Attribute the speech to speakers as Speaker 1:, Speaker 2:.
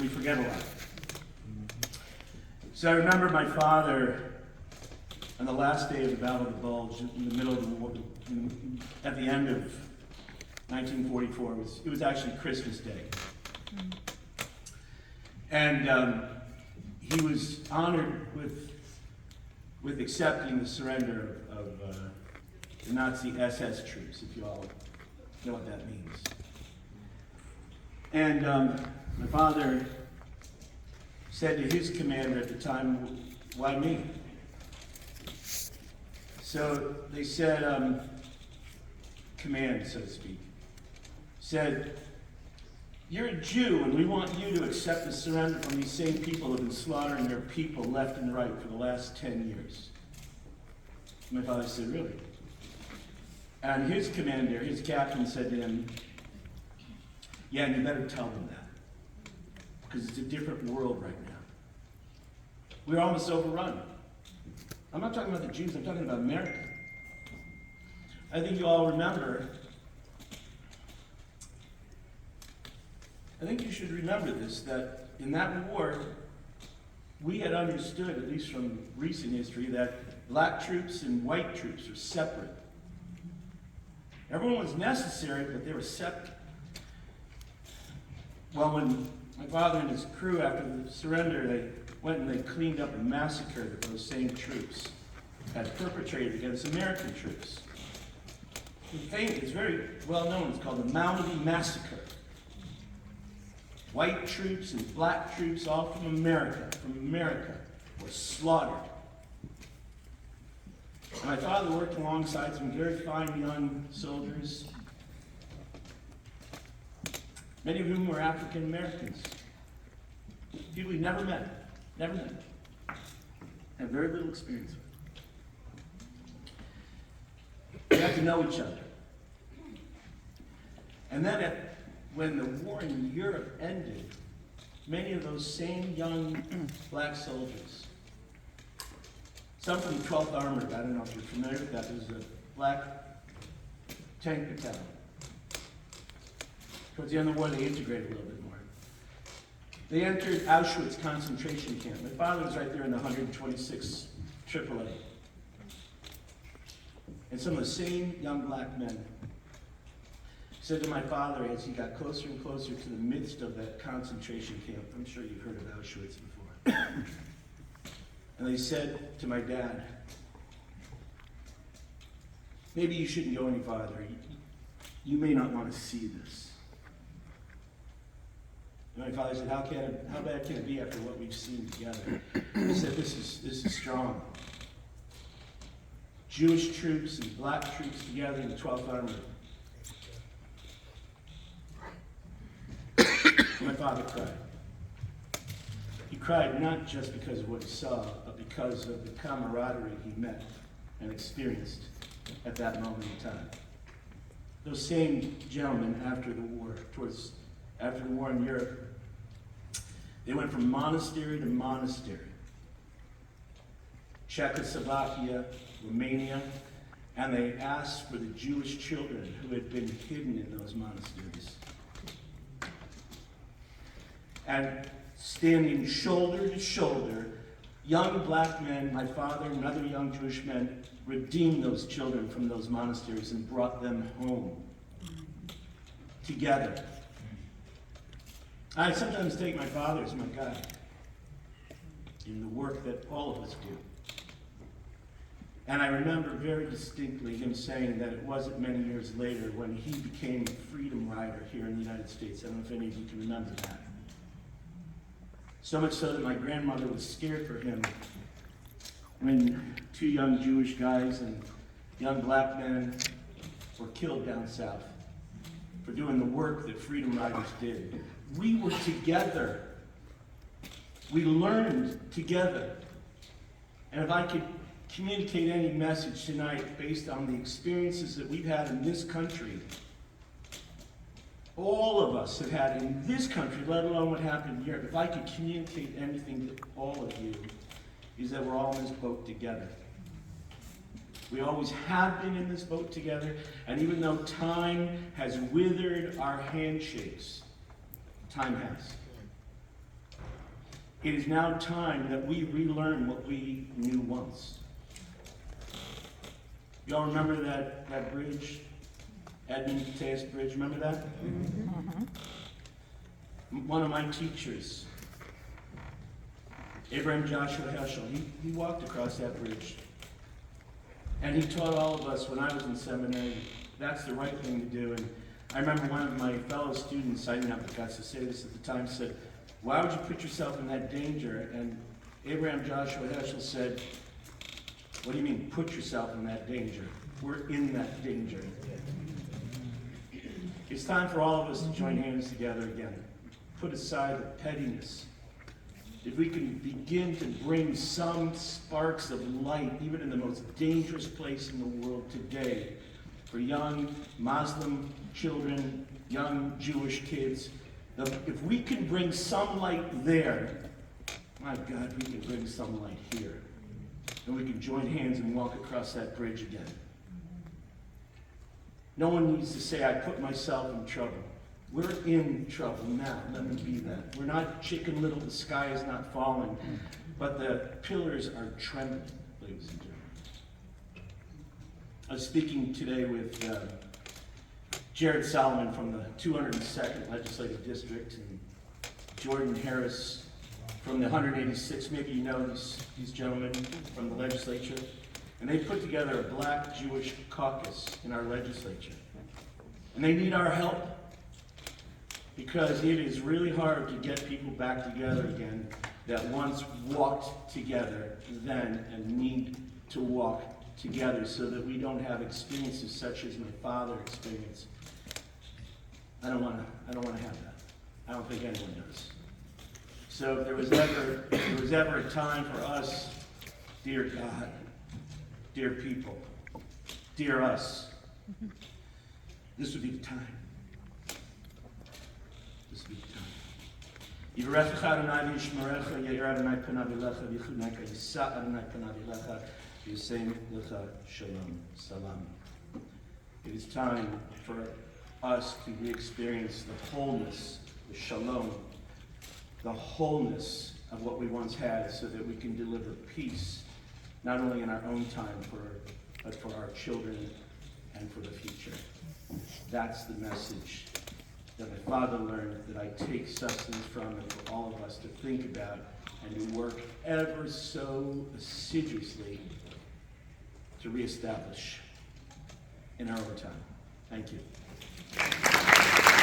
Speaker 1: we forget a lot. So I remember my father on the last day of the Battle of the Bulge, in the middle of the war, at the end of 1944. It was actually Christmas Day. And he was honored with accepting the surrender of the Nazi SS troops, if you all know what that means. And my father said to his commander at the time, "Why me?" So they said, command, so to speak, said, "You're a Jew, and we want you to accept the surrender from these same people who have been slaughtering their people left and right for the last 10 years. My father said, "Really?" And his commander, his captain, said to him, "Yeah, and you better tell them that, because it's a different world right now. We're almost overrun." I'm not talking about the Jews, I'm talking about America. I think you all remember, I think you should remember this, that in that war, we had understood, at least from recent history, that black troops and white troops were separate. Everyone was necessary, but they were separate. Well, when my father and his crew, after the surrender, they went and they cleaned up a massacre that those same troops had perpetrated against American troops. It's very well known. It's called the Mountie Massacre. White troops and black troops, all from America, were slaughtered. And my father worked alongside some very fine young soldiers, many of whom were African Americans. People he never met, had very little experience with. We had to know each other. And then when the war in Europe ended, many of those same young black soldiers, some from the 12th Armored, I don't know if you're familiar with that, there's a black tank battalion. Towards the end of the war, they integrated a little bit more. They entered Auschwitz concentration camp. My father was right there in the 126th AAA. And some of the same young black men said to my father as he got closer and closer to the midst of that concentration camp, I'm sure you've heard of Auschwitz before, and they said to my dad, "Maybe you shouldn't go any farther. You may not want to see this." And my father said, how bad can it be after what we've seen together? He said, this is strong. Jewish troops and black troops together in the 12th Armored. My father cried. He cried not just because of what he saw, but because of the camaraderie he met and experienced at that moment in time. Those same gentlemen after the war in Europe, they went from monastery to monastery. Czechoslovakia, Romania, and they asked for the Jewish children who had been hidden in those monasteries. And standing shoulder to shoulder, young black men, my father and other young Jewish men, redeemed those children from those monasteries and brought them home together. I sometimes take my father as my guide in the work that all of us do. And I remember very distinctly him saying that it wasn't many years later when he became a freedom rider here in the United States. I don't know if any of you can remember that. So much so that my grandmother was scared for him when two young Jewish guys and young black men were killed down south for doing the work that freedom riders did. We were together. We learned together. And if I could communicate any message tonight based on the experiences that we've had in this country, all of us have had in this country, let alone what happened in Europe, if I could communicate anything to all of you, is that we're all in this boat together. We always have been in this boat together, and even though time has withered our handshakes, time has. It is now time that we relearn what we knew once. Y'all remember that bridge? Edmund Mateus Bridge, remember that? Mm-hmm. One of my teachers, Abraham Joshua Heschel, he walked across that bridge. And he taught all of us when I was in seminary, that's the right thing to do. And I remember one of my fellow students, I didn't have the guts to say this at the time, said, why would you put yourself in that danger? And Abraham Joshua Heschel said, what do you mean, put yourself in that danger? We're in that danger. It's time for all of us to join hands together again. Put aside the pettiness. If we can begin to bring some sparks of light, even in the most dangerous place in the world today, for young Muslim children, young Jewish kids, if we can bring some light there, my God, we can bring some light here. And we can join hands and walk across that bridge again. No one needs to say, I put myself in trouble. We're in trouble now. Let me be that. We're not Chicken Little, the sky is not falling, but the pillars are trembling, ladies and gentlemen. I was speaking today with Jared Solomon from the 202nd Legislative District and Jordan Harris from the 186th. Maybe you know these gentlemen from the legislature. And they put together a Black Jewish caucus in our legislature. And they need our help because it is really hard to get people back together again that once walked together then and need to walk together so that we don't have experiences such as my father experienced. I don't want to have that. I don't think anyone does. So if there was ever a time for us, dear God, dear people, dear us, this would be the time. This would be the time. Yivarechecha Adonai v'yishmerecha, Yair Adonai panav elecha, v'yichuneka, Yisa Adonai panav elecha, v'yisem lecha shalom, salam. It is time for us to experience the wholeness, the shalom, the wholeness of what we once had so that we can deliver peace, not only in our own time, but for our children and for the future. That's the message that my father learned, that I take sustenance from, and for all of us to think about and to work ever so assiduously to reestablish in our own time. Thank you.